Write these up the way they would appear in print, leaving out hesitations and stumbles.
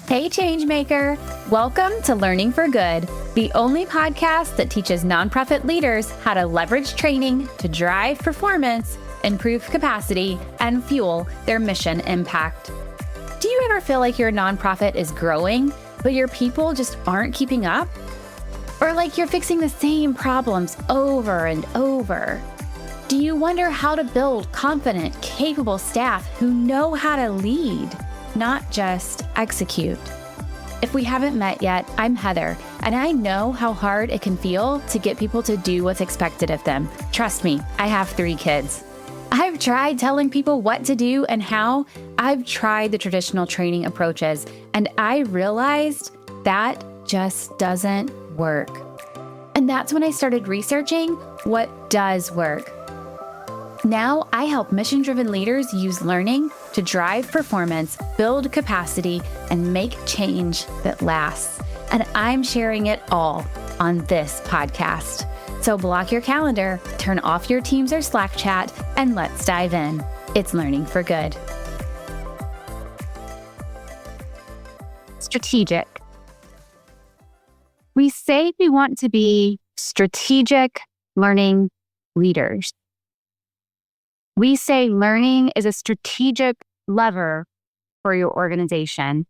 Hey, Changemaker! Welcome to Learning for Good, the only podcast that teaches nonprofit leaders how to leverage training to drive performance, improve capacity, and fuel their mission impact. Do you ever feel like your nonprofit is growing, but your people just aren't keeping up? Or like you're fixing the same problems over and over? Do you wonder how to build confident, capable staff who know how to lead, not just execute? If we haven't met yet, I'm Heather, and I know how hard it can feel to get people to do what's expected of them. Trust me, I have 3 kids. I've tried telling people what to do and how. I've tried the traditional training approaches, and I realized that just doesn't work. And that's when I started researching what does work. Now, I help mission-driven leaders use learning to drive performance, build capacity, and make change that lasts. And I'm sharing it all on this podcast. So block your calendar, turn off your Teams or Slack chat, and let's dive in. It's Learning for Good. Strategic. We say we want to be strategic learning leaders. We say learning is a strategic lever for your organization.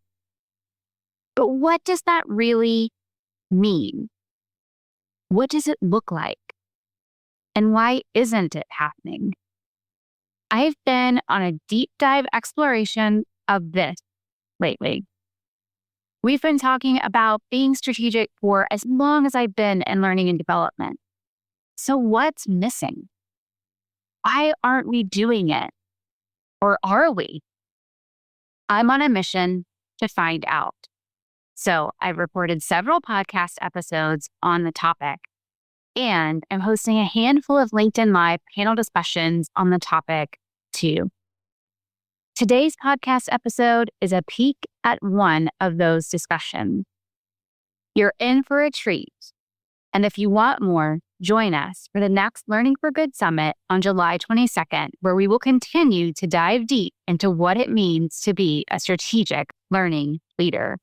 But what does that really mean? What does it look like? And why isn't it happening? I've been on a deep dive exploration of this lately. We've been talking about being strategic for as long as I've been in learning and development. So what's missing? Why aren't we doing it? Or are we? I'm on a mission to find out. So I've recorded several podcast episodes on the topic, and I'm hosting a handful of LinkedIn Live panel discussions on the topic too. Today's podcast episode is a peek at one of those discussions. You're in for a treat. And if you want more, join us for the next Learning for Good Summit on July 22nd, where we will continue to dive deep into what it means to be a strategic learning leader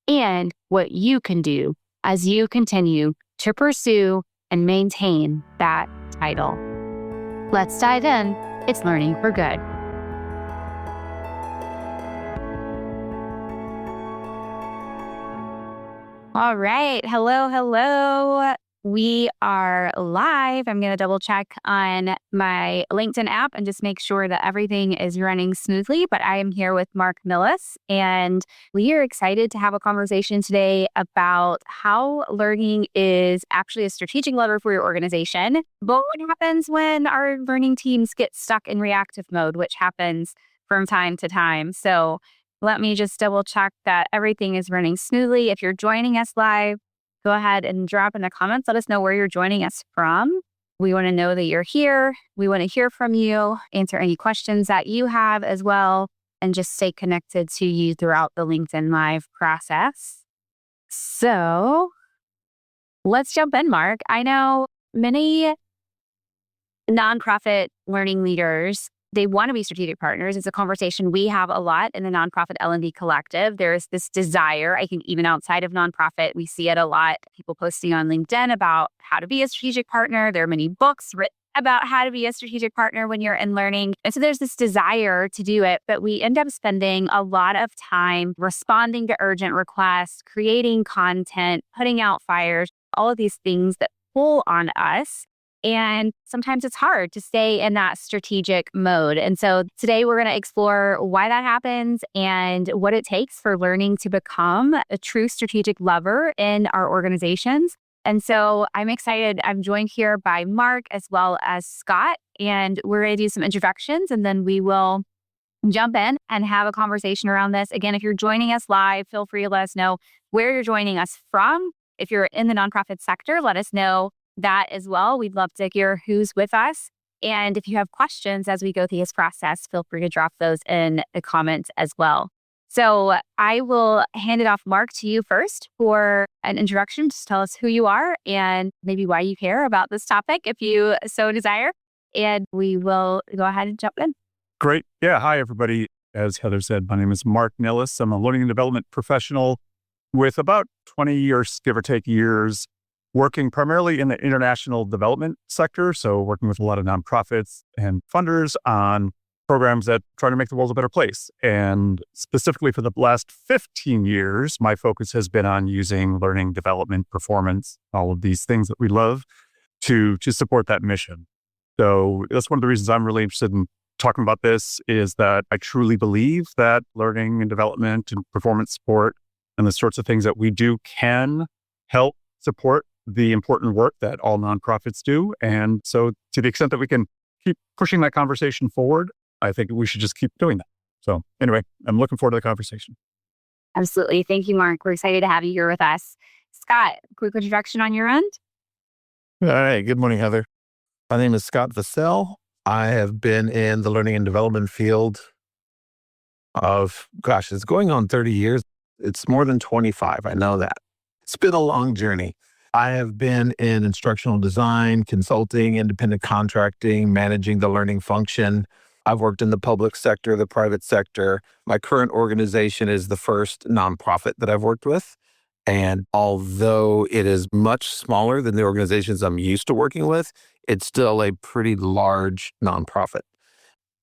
and what you can do as you continue to pursue and maintain that title. Let's dive in. It's Learning for Good. All right. Hello. We are live. I'm going to double check on my LinkedIn app and just make sure that everything is running smoothly. But I am here with Mark Nilles, and we are excited to have a conversation today about how learning is actually a strategic lever for your organization. But what happens when our learning teams get stuck in reactive mode, which happens from time to time. So let me just double check that everything is running smoothly. If you're joining us live, go ahead and drop in the comments. Let us know where you're joining us from. We want to know that you're here. We want to hear from you, answer any questions that you have as well, and just stay connected to you throughout the LinkedIn Live process. So let's jump in, Mark. I know many nonprofit learning leaders, they want to be strategic partners. It's a conversation we have a lot in the nonprofit L&D collective. There's this desire, I think even outside of nonprofit, we see it a lot. People posting on LinkedIn about how to be a strategic partner. There are many books written about how to be a strategic partner when you're in learning. And so there's this desire to do it, but we end up spending a lot of time responding to urgent requests, creating content, putting out fires, all of these things that pull on us. And sometimes it's hard to stay in that strategic mode. And so today we're going to explore why that happens and what it takes for learning to become a true strategic lever in our organizations. And so I'm excited. I'm joined here by Mark as well as Scot, and we're going to do some introductions and then we will jump in and have a conversation around this. Again, if you're joining us live, feel free to let us know where you're joining us from. If you're in the nonprofit sector, let us know that as well. We'd love to hear who's with us. And if you have questions as we go through this process, feel free to drop those in the comments as well. So I will hand it off, Mark, to you first for an introduction. Just tell us who you are and maybe why you care about this topic if you so desire. And we will go ahead and jump in. Great. Yeah. Hi, everybody. As Heather said, my name is Mark Nilles. I'm a learning and development professional with about 20 years, give or take years, working primarily in the international development sector. So working with a lot of nonprofits and funders on programs that try to make the world a better place. And specifically for the last 15 years, my focus has been on using learning, development, performance, all of these things that we love to support that mission. So that's one of the reasons I'm really interested in talking about this, is that I truly believe that learning and development and performance support and the sorts of things that we do can help support the important work that all nonprofits do. And so to the extent that we can keep pushing that conversation forward, I think we should just keep doing that. So anyway, I'm looking forward to the conversation. Absolutely. Thank you, Mark. We're excited to have you here with us. Scott, quick introduction on your end? All right. Good morning, Heather. My name is Scot Vessell. I have been in the learning and development field it's going on 30 years. It's more than 25. I know that. It's been a long journey. I have been in instructional design, consulting, independent contracting, managing the learning function. I've worked in the public sector, the private sector. My current organization is the first nonprofit that I've worked with. And although it is much smaller than the organizations I'm used to working with, it's still a pretty large nonprofit.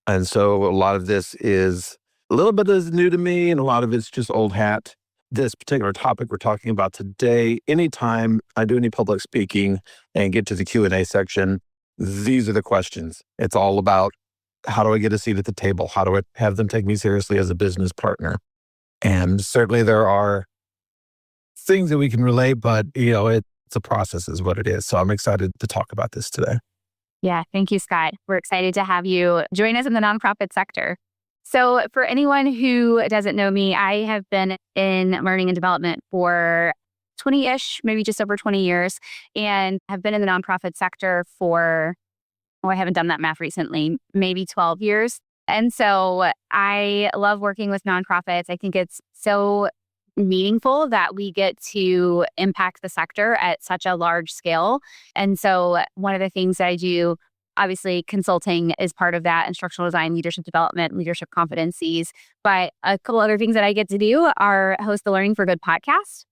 And so a lot of this is a little bit is new to me, and a lot of it's just old hat. This particular topic we're talking about today, anytime I do any public speaking and get to the Q&A section, these are the questions. It's all about, how do I get a seat at the table? How do I have them take me seriously as a business partner? And certainly there are things that we can relate, but it's a process is what it is. So I'm excited to talk about this today. Yeah, thank you, Scott. We're excited to have you join us in the nonprofit sector. So for anyone who doesn't know me, I have been in learning and development for 20-ish, maybe just over 20 years, and have been in the nonprofit sector for, I haven't done that math recently, maybe 12 years. And so I love working with nonprofits. I think it's so meaningful that we get to impact the sector at such a large scale. And so one of the things that I do, obviously consulting is part of that, instructional design, leadership development, leadership competencies. But a couple other things that I get to do are host the Learning for Good podcast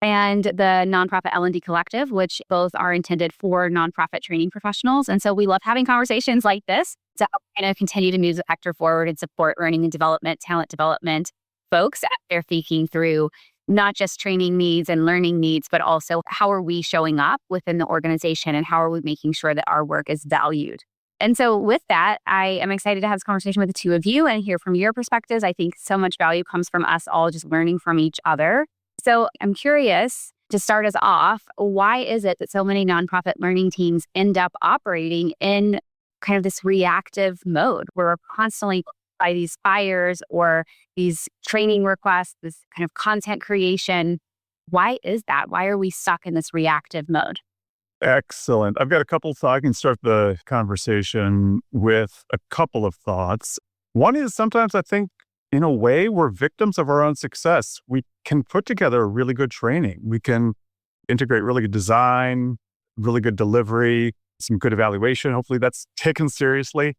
and the nonprofit L&D Collective, which both are intended for nonprofit training professionals. And so we love having conversations like this to help continue to move the sector forward and support learning and development, talent development folks as they're thinking through not just training needs and learning needs, but also how are we showing up within the organization and how are we making sure that our work is valued. And so with that, I am excited to have this conversation with the two of you and hear from your perspectives. I think so much value comes from us all just learning from each other. So I'm curious, to start us off, why is it that so many nonprofit learning teams end up operating in kind of this reactive mode where we're constantly by these fires or these training requests, this kind of content creation? Why is that? Why are we stuck in this reactive mode? Excellent. I've got a couple of thoughts. I can start the conversation with a couple of thoughts. One is sometimes I think, in a way, we're victims of our own success. We can put together a really good training. We can integrate really good design, really good delivery, some good evaluation. Hopefully that's taken seriously.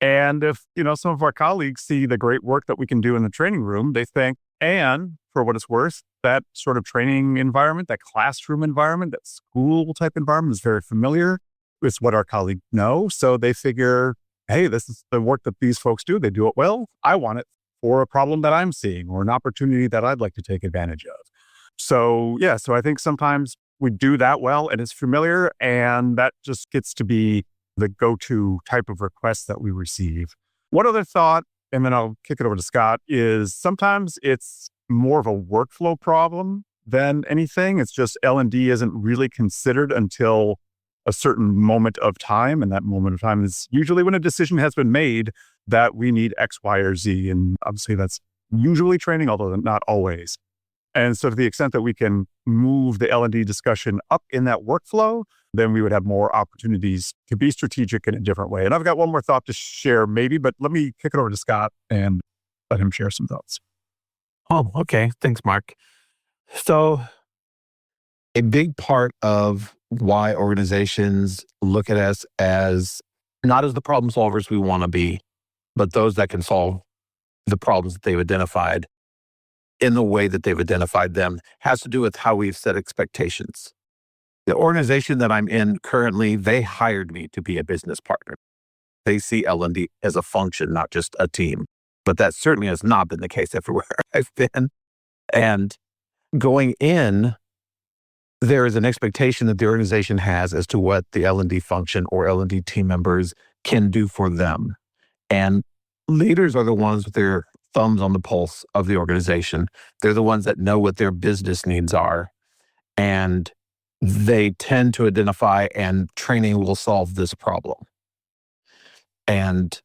And if, some of our colleagues see the great work that we can do in the training room, they think, and for what it's worth, that sort of training environment, that classroom environment, that school type environment is very familiar. It's what our colleagues know. So they figure, hey, this is the work that these folks do. They do it well. I want it for a problem that I'm seeing or an opportunity that I'd like to take advantage of. So I think sometimes we do that well and it's familiar, and that just gets to be the go-to type of request that we receive. One other thought, and then I'll kick it over to Scott, is sometimes it's more of a workflow problem than anything. It's just L&D isn't really considered until a certain moment of time. And that moment of time is usually when a decision has been made that we need X, Y, or Z. And obviously that's usually training, although not always. And so to the extent that we can move the L&D discussion up in that workflow, then we would have more opportunities to be strategic in a different way. And I've got one more thought to share maybe, but let me kick it over to Scott and let him share some thoughts. Oh, okay. Thanks, Mark. So a big part of why organizations look at us as not as the problem solvers we want to be, but those that can solve the problems that they've identified in the way that they've identified them has to do with how we've set expectations. The organization that I'm in currently, they hired me to be a business partner. They see L&D as a function, not just a team. But that certainly has not been the case everywhere I've been. And going in, there is an expectation that the organization has as to what the L&D function or L&D team members can do for them. And leaders are the ones with their thumbs on the pulse of the organization. They're the ones that know what their business needs are. And they tend to identify, and training will solve this problem. And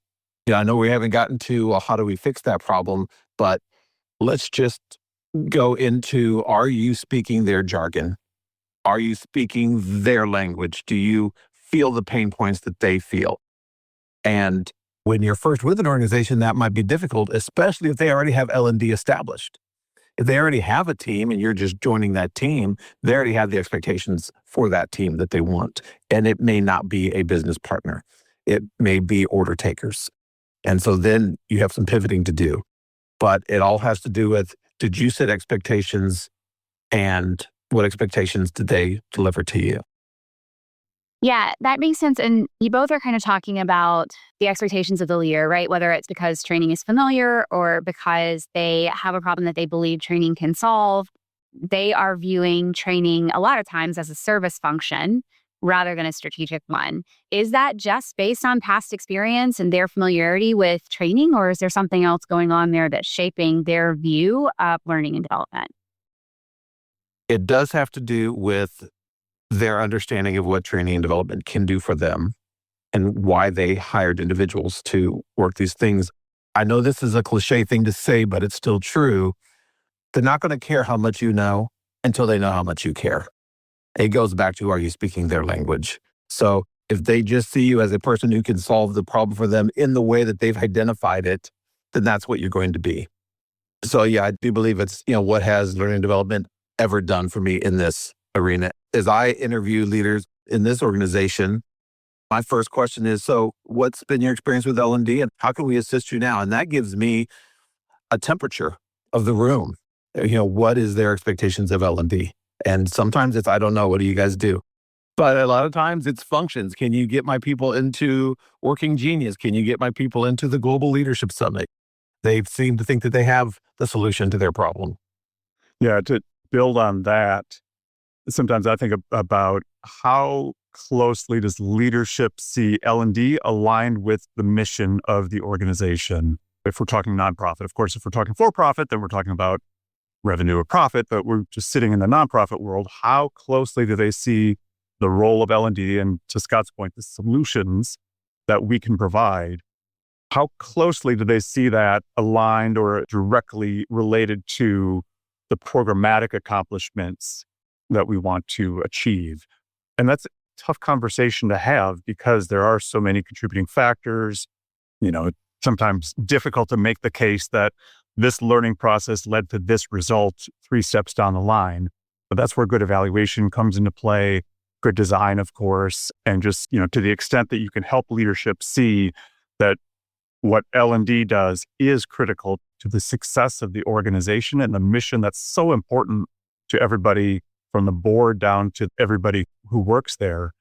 I know we haven't gotten to how do we fix that problem, but let's just go into, are you speaking their jargon? Are you speaking their language? Do you feel the pain points that they feel? And when you're first with an organization, that might be difficult, especially if they already have L&D established. If they already have a team and you're just joining that team, they already have the expectations for that team that they want. And it may not be a business partner. It may be order takers. And so then you have some pivoting to do. But it all has to do with, did you set expectations, and what expectations did they deliver to you? Yeah, that makes sense. And you both are kind of talking about the expectations of the leader, right? Whether it's because training is familiar or because they have a problem that they believe training can solve. They are viewing training a lot of times as a service function rather than a strategic one. Is that just based on past experience and their familiarity with training, or is there something else going on there that's shaping their view of learning and development? It does have to do with their understanding of what training and development can do for them and why they hired individuals to work these things. I know this is a cliche thing to say, but it's still true. They're not going to care how much you know until they know how much you care. It goes back to, are you speaking their language? So if they just see you as a person who can solve the problem for them in the way that they've identified it, then that's what you're going to be. So yeah, I do believe it's, what has learning and development ever done for me in this arena? As I interview leaders in this organization, my first question is, so what's been your experience with L&D and how can we assist you now? And that gives me a temperature of the room. What is their expectations of L&D? And sometimes it's, I don't know, what do you guys do? But a lot of times it's functions. Can you get my people into Working Genius? Can you get my people into the Global Leadership Summit? They seem to think that they have the solution to their problem. Yeah, to build on that, sometimes I think about how closely does leadership see L&D aligned with the mission of the organization? If we're talking nonprofit, of course, if we're talking for-profit, then we're talking about revenue or profit, but we're just sitting in the nonprofit world. How closely do they see the role of L&D and, to Scott's point, the solutions that we can provide? How closely do they see that aligned or directly related to the programmatic accomplishments that we want to achieve? And that's a tough conversation to have because there are so many contributing factors. Sometimes difficult to make the case that this learning process led to this result 3 steps down the line. But that's where good evaluation comes into play, good design, of course, and just, to the extent that you can help leadership see that what L&D does is critical to the success of the organization and the mission that's so important to everybody from the board down to everybody who works there.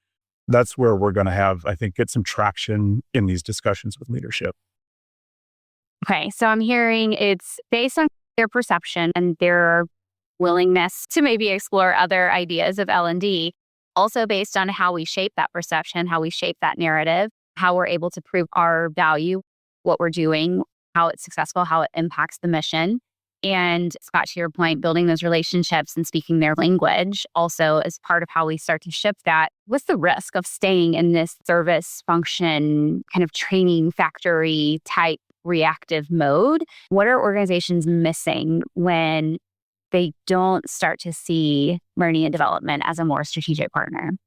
That's where we're going to have, I think, get some traction in these discussions with leadership. Okay, so I'm hearing it's based on their perception and their willingness to maybe explore other ideas of L&D, also based on how we shape that perception, how we shape that narrative, how we're able to prove our value, what we're doing, how it's successful, how it impacts the mission. And Scott, to your point, building those relationships and speaking their language also as part of how we start to shift that. What's the risk of staying in this service function kind of training factory type reactive mode? What are organizations missing when they don't start to see learning and development as a more strategic partner?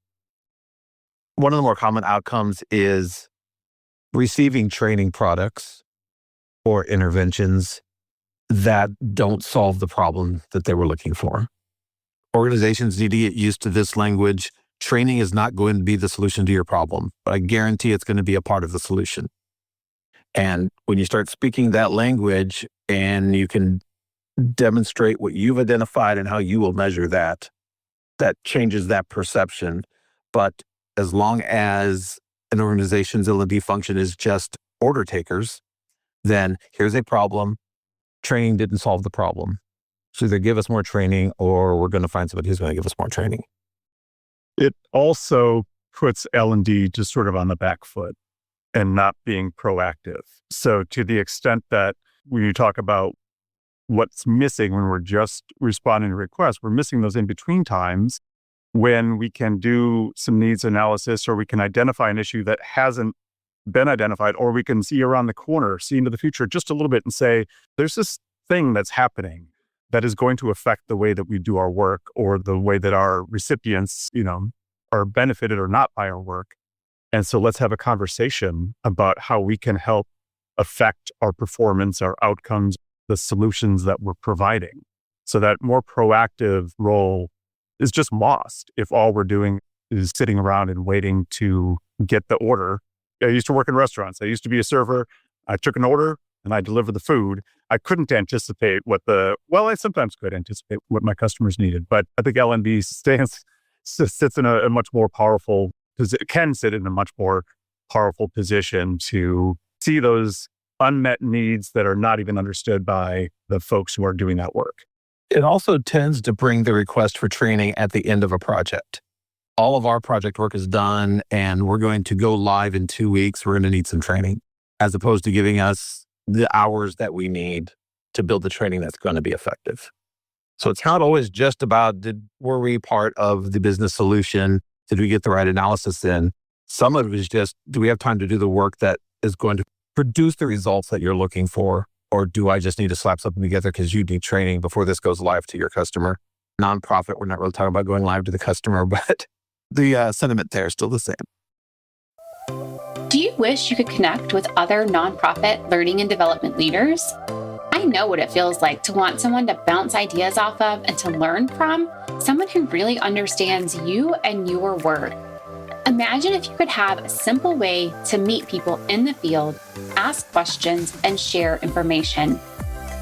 One of the more common outcomes is receiving training products or interventions that don't solve the problem that they were looking for. Organizations need to get used to this language. Training is not going to be the solution to your problem, but I guarantee it's going to be a part of the solution. And when you start speaking that language and you can demonstrate what you've identified and how you will measure that, that changes that perception. But as long as an organization's L&D function is just order takers, then here's a problem. Training didn't solve the problem. So either give us more training or we're going to find somebody who's going to give us more training. It also puts L&D just sort of on the back foot and not being proactive. So to the extent that when you talk about what's missing when we're just responding to requests, we're missing those in-between times when we can do some needs analysis, or we can identify an issue that hasn't been identified, or we can see around the corner, see into the future just a little bit and say, there's this thing that's happening that is going to affect the way that we do our work, or the way that our recipients, are benefited or not by our work. And so let's have a conversation about how we can help affect our performance, our outcomes, the solutions that we're providing. So that more proactive role is just lost if all we're doing is sitting around and waiting to get the order. I used to work in restaurants. I used to be a server. I took an order and I delivered the food. I couldn't anticipate I sometimes could anticipate what my customers needed, but I think L&D sits in a much more powerful, can sit in a much more powerful position to see those unmet needs that are not even understood by the folks who are doing that work. It also tends to bring the request for training at the end of a project. All of our project work is done and we're going to go live in 2 weeks. We're going to need some training, as opposed to giving us the hours that we need to build the training that's going to be effective. So it's not always just about, were we part of the business solution? Did we get the right analysis in? Some of it is just, do we have time to do the work that is going to produce the results that you're looking for? Or do I just need to slap something together because you need training before this goes live to your customer? Nonprofit, we're not really talking about going live to the customer, but the sentiment there is still the same. Do you wish you could connect with other nonprofit learning and development leaders? I know what it feels like to want someone to bounce ideas off of and to learn from, someone who really understands you and your work. Imagine if you could have a simple way to meet people in the field, ask questions, and share information.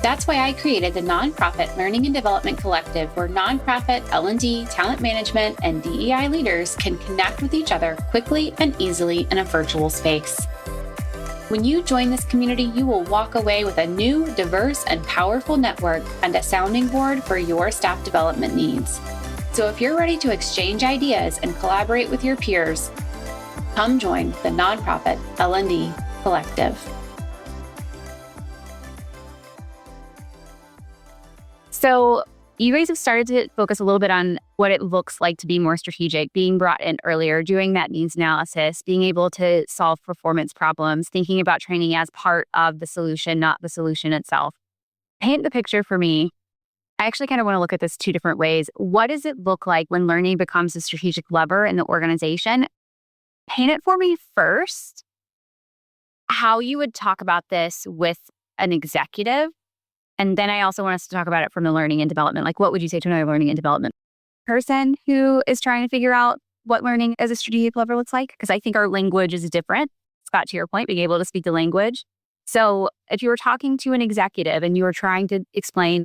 That's why I created the Nonprofit Learning and Development Collective, where nonprofit L&D, talent management, and DEI leaders can connect with each other quickly and easily in a virtual space. When you join this community, you will walk away with a new, diverse, and powerful network and a sounding board for your staff development needs. So if you're ready to exchange ideas and collaborate with your peers, come join the Nonprofit L&D Collective. So you guys have started to focus a little bit on what it looks like to be more strategic, being brought in earlier, doing that needs analysis, being able to solve performance problems, thinking about training as part of the solution, not the solution itself. Paint the picture for me. I actually kind of want to look at this two different ways. What does it look like when learning becomes a strategic lever in the organization? Paint it for me first, how you would talk about this with an executive. And then I also want us to talk about it from the learning and development. Like, what would you say to another learning and development person who is trying to figure out what learning as a strategic lever looks like? Because I think our language is different. Scott, to your point, being able to speak the language. So if you were talking to an executive and you were trying to explain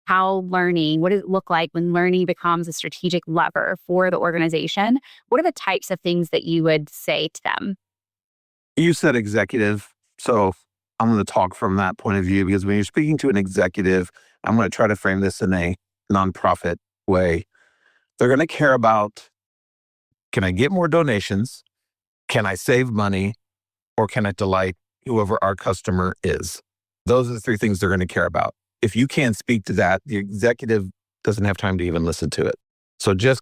how learning, what does it look like when learning becomes a strategic lever for the organization, what are the types of things that you would say to them? You said executive, so I'm going to talk from that point of view, because when you're speaking to an executive, I'm going to try to frame this in a nonprofit way. They're going to care about, can I get more donations? Can I save money? Or can I delight whoever our customer is? Those are the three things they're going to care about. If you can't speak to that, the executive doesn't have time to even listen to it. So just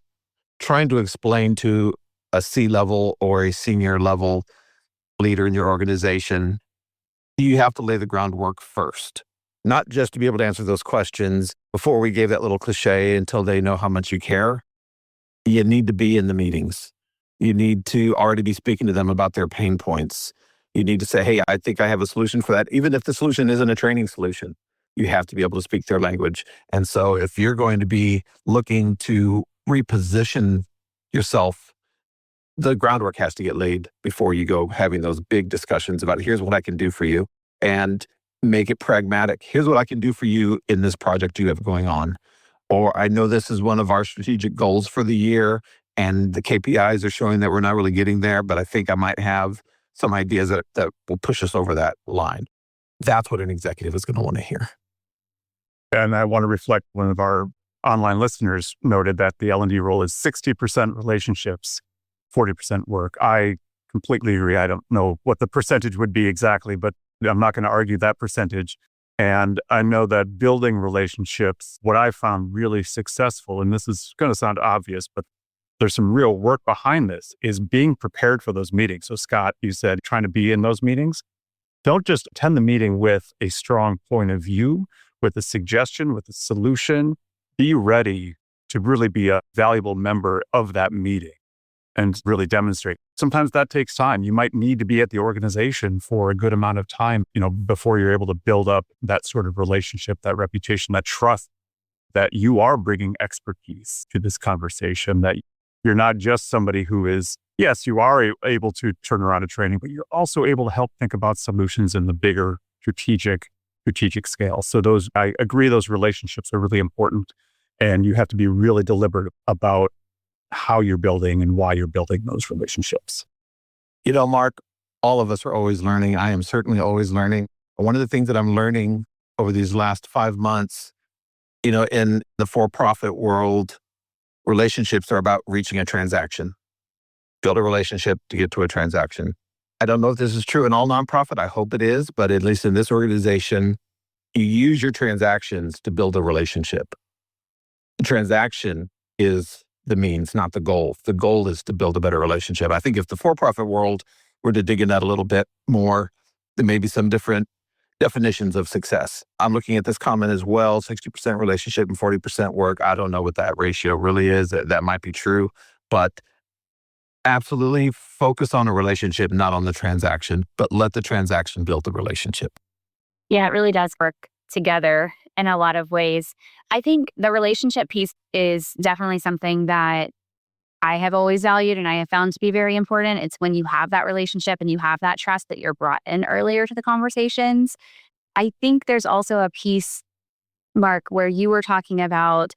trying to explain to a C-level or a senior level leader in your organization, you have to lay the groundwork first, not just to be able to answer those questions before we gave that little cliche until they know how much you care. You need to be in the meetings. You need to already be speaking to them about their pain points. You need to say, hey, I think I have a solution for that. Even if the solution isn't a training solution, you have to be able to speak their language. And so if you're going to be looking to reposition yourself the groundwork has to get laid before you go having those big discussions about here's what I can do for you, and make it pragmatic. Here's what I can do for you in this project you have going on. Or I know this is one of our strategic goals for the year, and the KPIs are showing that we're not really getting there, but I think I might have some ideas that will push us over that line. That's what an executive is going to want to hear. And I want to reflect, one of our online listeners noted that the L&D role is 60% relationships, 40% work. I completely agree. I don't know what the percentage would be exactly, but I'm not going to argue that percentage. And I know that building relationships, what I found really successful, and this is going to sound obvious, but there's some real work behind this, is being prepared for those meetings. So Scott, you said trying to be in those meetings. Don't just attend the meeting with a strong point of view, with a suggestion, with a solution. Be ready to really be a valuable member of that meeting and really demonstrate. Sometimes that takes time. You might need to be at the organization for a good amount of time, before you're able to build up that sort of relationship, that reputation, that trust that you are bringing expertise to this conversation, that you're not just somebody who is, yes, you are able to turn around a training, but you're also able to help think about solutions in the bigger strategic scale. So I agree, those relationships are really important, and you have to be really deliberate about how you're building and why you're building those relationships. Mark, all of us are always learning. I am certainly always learning. One of the things that I'm learning over these last 5 months, in the for-profit world, relationships are about reaching a transaction. Build a relationship to get to a transaction. I don't know if this is true in all nonprofit. I hope it is, but at least in this organization, you use your transactions to build a relationship. The transaction is the means, not the goal. The goal is to build a better relationship. I think if the for-profit world were to dig in that a little bit more, there may be some different definitions of success. I'm looking at this comment as well, 60% relationship and 40% work. I don't know what that ratio really is. That might be true, but absolutely focus on a relationship, not on the transaction, but let the transaction build the relationship. Yeah, it really does work together in a lot of ways. I think the relationship piece is definitely something that I have always valued and I have found to be very important. It's when you have that relationship and you have that trust that you're brought in earlier to the conversations. I think there's also a piece, Mark, where you were talking about,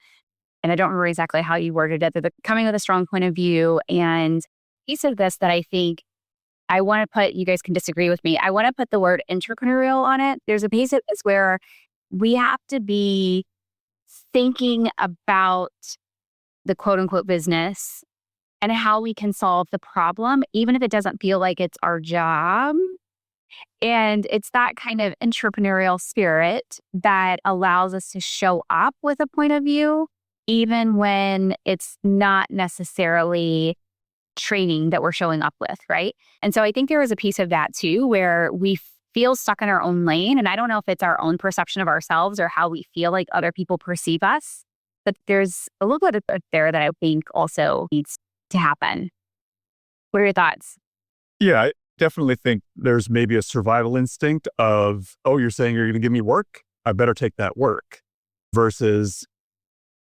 and I don't remember exactly how you worded it, but coming with a strong point of view. And piece of this that I think I want to put, you guys can disagree with me, I want to put the word entrepreneurial on it. There's a piece of this where we have to be thinking about the quote unquote business and how we can solve the problem, even if it doesn't feel like it's our job. And it's that kind of entrepreneurial spirit that allows us to show up with a point of view, even when it's not necessarily training that we're showing up with, right? And so I think there is a piece of that too, where we feel stuck in our own lane. And I don't know if it's our own perception of ourselves or how we feel like other people perceive us, but there's a little bit of it there that I think also needs to happen. What are your thoughts? Yeah, I definitely think there's maybe a survival instinct of, oh, you're saying you're going to give me work? I better take that work. Versus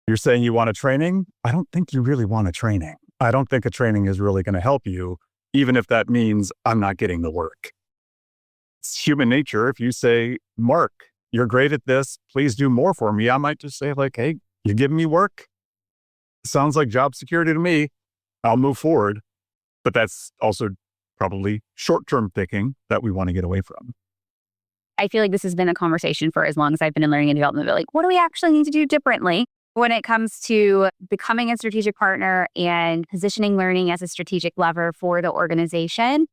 you're saying you want a training? I don't think you really want a training. I don't think a training is really going to help you, even if that means I'm not getting the work. It's human nature. If you say, Mark, you're great at this, please do more for me, I might just say like, hey, you're giving me work? Sounds like job security to me. I'll move forward. But that's also probably short-term thinking that we want to get away from. I feel like this has been a conversation for as long as I've been in learning and development, but like, what do we actually need to do differently when it comes to becoming a strategic partner and positioning learning as a strategic lever for the organization?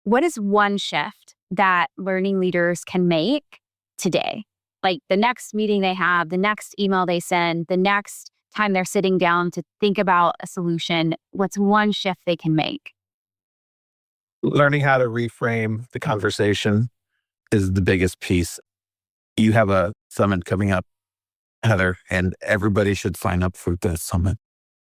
What is one shift that learning leaders can make today? Like the next meeting they have, the next email they send, the next time they're sitting down to think about a solution, what's one shift they can make? Learning how to reframe the conversation is the biggest piece. You have a summit coming up, Heather, and everybody should sign up for the summit.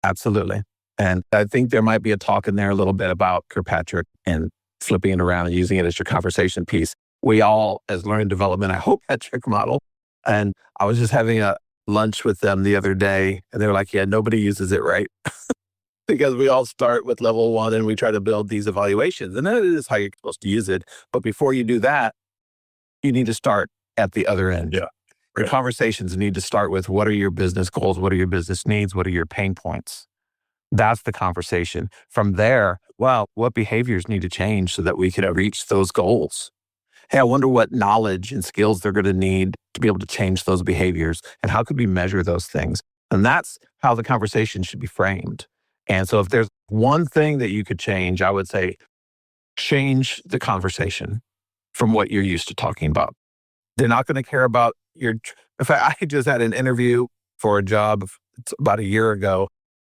Absolutely. And I think there might be a talk in there a little bit about Kirkpatrick and flipping it around and using it as your conversation piece. We all, as learning development, I hope that trick model. And I was just having a lunch with them the other day, and they were like, yeah, nobody uses it right. because we all start with level 1 and we try to build these evaluations. And that is how you're supposed to use it. But before you do that, you need to start at the other end. Yeah. Your conversations need to start with, what are your business goals? What are your business needs? What are your pain points? That's the conversation. From there, well, what behaviors need to change so that we can reach those goals? Hey, I wonder what knowledge and skills they're going to need to be able to change those behaviors, and how could we measure those things? And that's how the conversation should be framed. And so if there's one thing that you could change, I would say change the conversation from what you're used to talking about. They're not going to care about your... In fact, I just had an interview for a job about a year ago,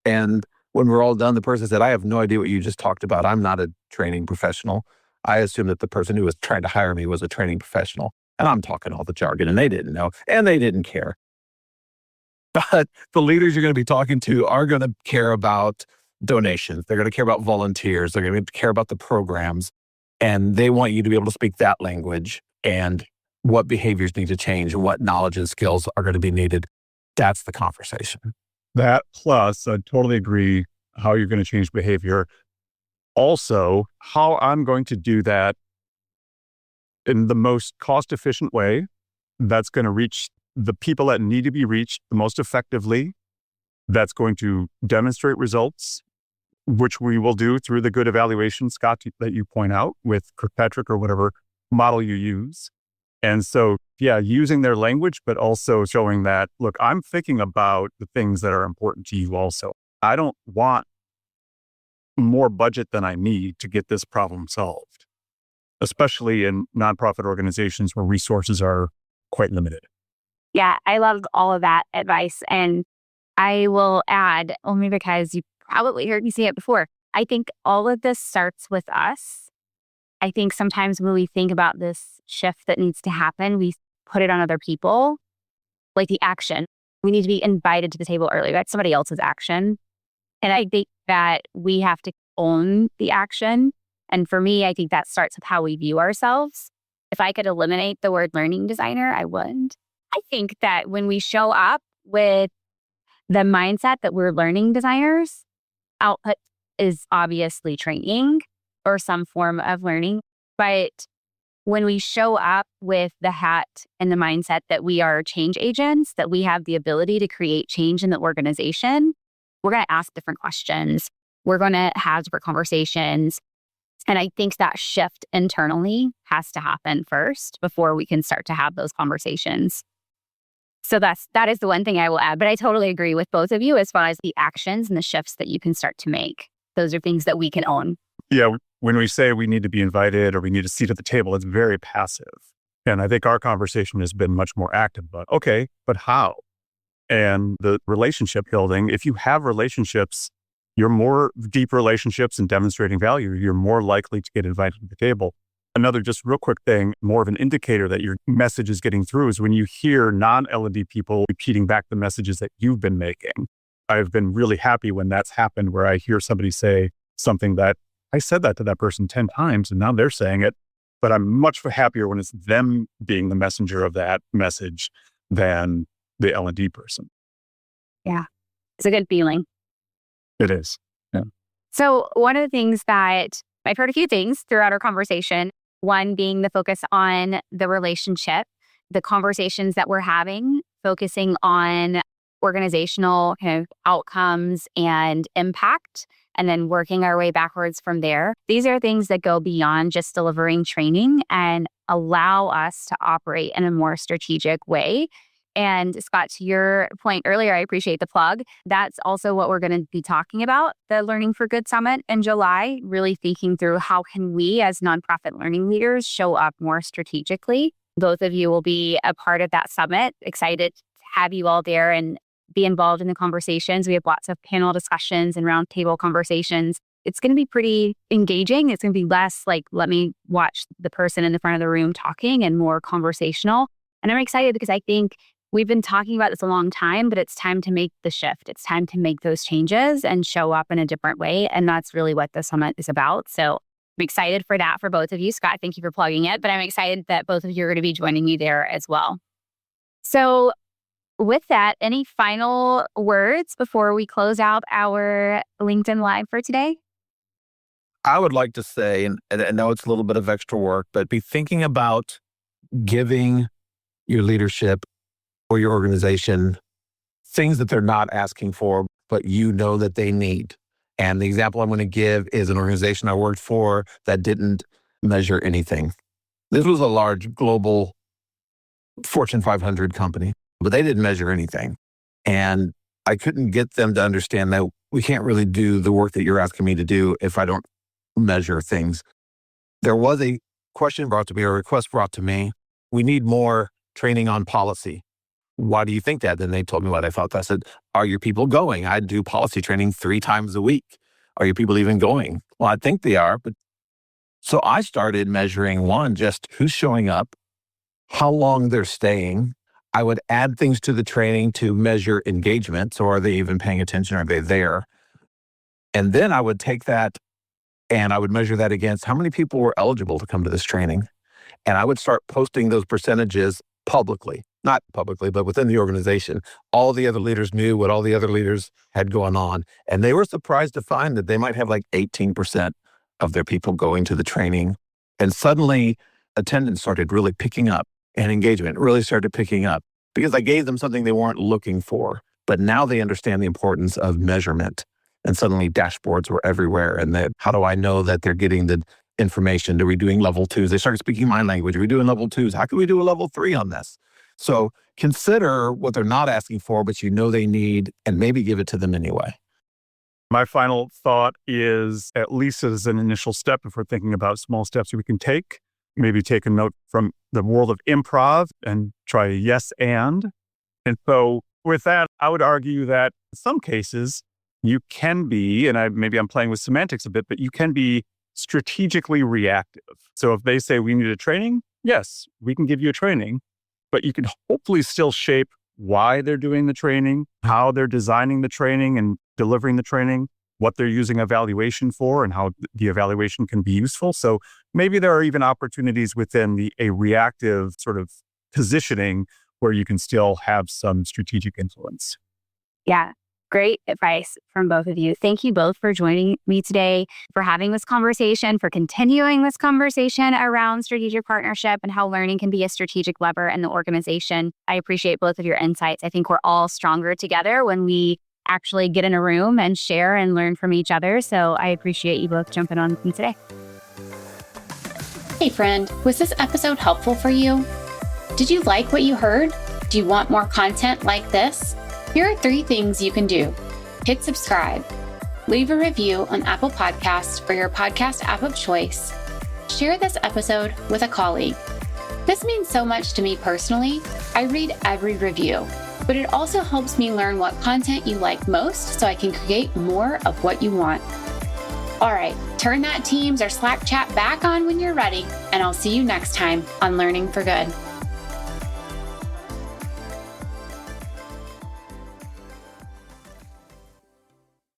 and when we're all done, the person said, I have no idea what you just talked about. I'm not a training professional. I assumed that the person who was trying to hire me was a training professional. And I'm talking all the jargon, and they didn't know, and they didn't care. But the leaders you're going to be talking to are going to care about donations. They're going to care about volunteers. They're going to care about the programs. And they want you to be able to speak that language, and what behaviors need to change and what knowledge and skills are going to be needed. That's the conversation. That plus, I totally agree how you're going to change behavior. Also, how I'm going to do that in the most cost-efficient way that's going to reach the people that need to be reached the most effectively, that's going to demonstrate results, which we will do through the good evaluation, Scott, that you point out with Kirkpatrick or whatever model you use. And so, yeah, using their language, but also showing that, look, I'm thinking about the things that are important to you also. I don't want more budget than I need to get this problem solved, especially in nonprofit organizations where resources are quite limited. Yeah, I love all of that advice. And I will add, only because you probably heard me say it before, I think all of this starts with us. I think sometimes when we think about this shift that needs to happen, we put it on other people, like the action. We need to be invited to the table early. That's somebody else's action. And I think that we have to own the action. And for me, I think that starts with how we view ourselves. If I could eliminate the word learning designer, I would. I think that when we show up with the mindset that we're learning designers, output is obviously training or some form of learning. But when we show up with the hat and the mindset that we are change agents, that we have the ability to create change in the organization, we're going to ask different questions. We're going to have different conversations. And I think that shift internally has to happen first before we can start to have those conversations. So that is the one thing I will add. But I totally agree with both of you as far as the actions and the shifts that you can start to make. Those are things that we can own. Yeah, when we say we need to be invited or we need a seat at the table, it's very passive. And I think our conversation has been much more active. But okay, but how? And the relationship building, if you have relationships, you're more deep relationships and demonstrating value, you're more likely to get invited to the table. Another just real quick thing, more of an indicator that your message is getting through is when you hear non-L&D people repeating back the messages that you've been making. I've been really happy when that's happened, where I hear somebody say something that I said that to that person 10 times and now they're saying it, but I'm much happier when it's them being the messenger of that message than the L&D person. Yeah, it's a good feeling. It is. Yeah. So one of the things that I've heard a few things throughout our conversation, one being the focus on the relationship, the conversations that we're having, focusing on organizational kind of outcomes and impact, and then working our way backwards from there. These are things that go beyond just delivering training and allow us to operate in a more strategic way. And Scott, to your point earlier, I appreciate the plug. That's also what we're going to be talking about, the Learning for Good Summit in July, really thinking through how can we as nonprofit learning leaders show up more strategically. Both of you will be a part of that summit. Excited to have you all there and be involved in the conversations. We have lots of panel discussions and roundtable conversations. It's going to be pretty engaging. It's going to be less like, let me watch the person in the front of the room talking, and more conversational. And I'm excited because I think we've been talking about this a long time, but it's time to make the shift. It's time to make those changes and show up in a different way. And that's really what the summit is about. So I'm excited for that for both of you. Scott, thank you for plugging it, but I'm excited that both of you are going to be joining me there as well. So with that, any final words before we close out our LinkedIn Live for today? I would like to say, and I know it's a little bit of extra work, but be thinking about giving your leadership or your organization things that they're not asking for, but you know that they need. And the example I'm going to give is an organization I worked for that didn't measure anything. This was a large global Fortune 500 company, but they didn't measure anything. And I couldn't get them to understand that we can't really do the work that you're asking me to do if I don't measure things. There was a question brought to me, or a request brought to me. We need more training on policy. Why do you think that? Then they told me what I thought. I said, are your people going? I do policy training 3 times a week. Are your people even going? Well, I think they are. But so I started measuring, one, just who's showing up, how long they're staying. I would add things to the training to measure engagement. So are they even paying attention? Are they there? And then I would take that and I would measure that against how many people were eligible to come to this training. And I would start posting those percentages publicly, not publicly, but within the organization. All the other leaders knew what all the other leaders had going on. And they were surprised to find that they might have like 18% of their people going to the training. And suddenly attendance started really picking up and engagement really started picking up because I gave them something they weren't looking for. But now they understand the importance of measurement. And suddenly dashboards were everywhere. And that, how do I know that they're getting the information? Are we doing level 2s? They started speaking my language. Are we doing level 2s? How can we do a level 3 on this? So consider what they're not asking for, but you know they need, and maybe give it to them anyway. My final thought is, at least as an initial step, if we're thinking about small steps we can take, maybe take a note from the world of improv and try a yes and. And so with that, I would argue that in some cases you can be, and maybe I'm playing with semantics a bit, but you can be strategically reactive. So if they say we need a training, yes, we can give you a training, but you can hopefully still shape why they're doing the training, how they're designing the training and delivering the training, what they're using evaluation for, and how the evaluation can be useful. So maybe there are even opportunities within a reactive sort of positioning where you can still have some strategic influence. Yeah. Great advice from both of you. Thank you both for joining me today, for having this conversation, for continuing this conversation around strategic partnership and how learning can be a strategic lever in the organization. I appreciate both of your insights. I think we're all stronger together when we actually get in a room and share and learn from each other. So I appreciate you both jumping on with me today. Hey friend, was this episode helpful for you? Did you like what you heard? Do you want more content like this? Here are 3 things you can do. Hit subscribe, leave a review on Apple Podcasts for your podcast app of choice, share this episode with a colleague. This means so much to me personally. I read every review, but it also helps me learn what content you like most so I can create more of what you want. All right, turn that Teams or Slack chat back on when you're ready, and I'll see you next time on Learning for Good.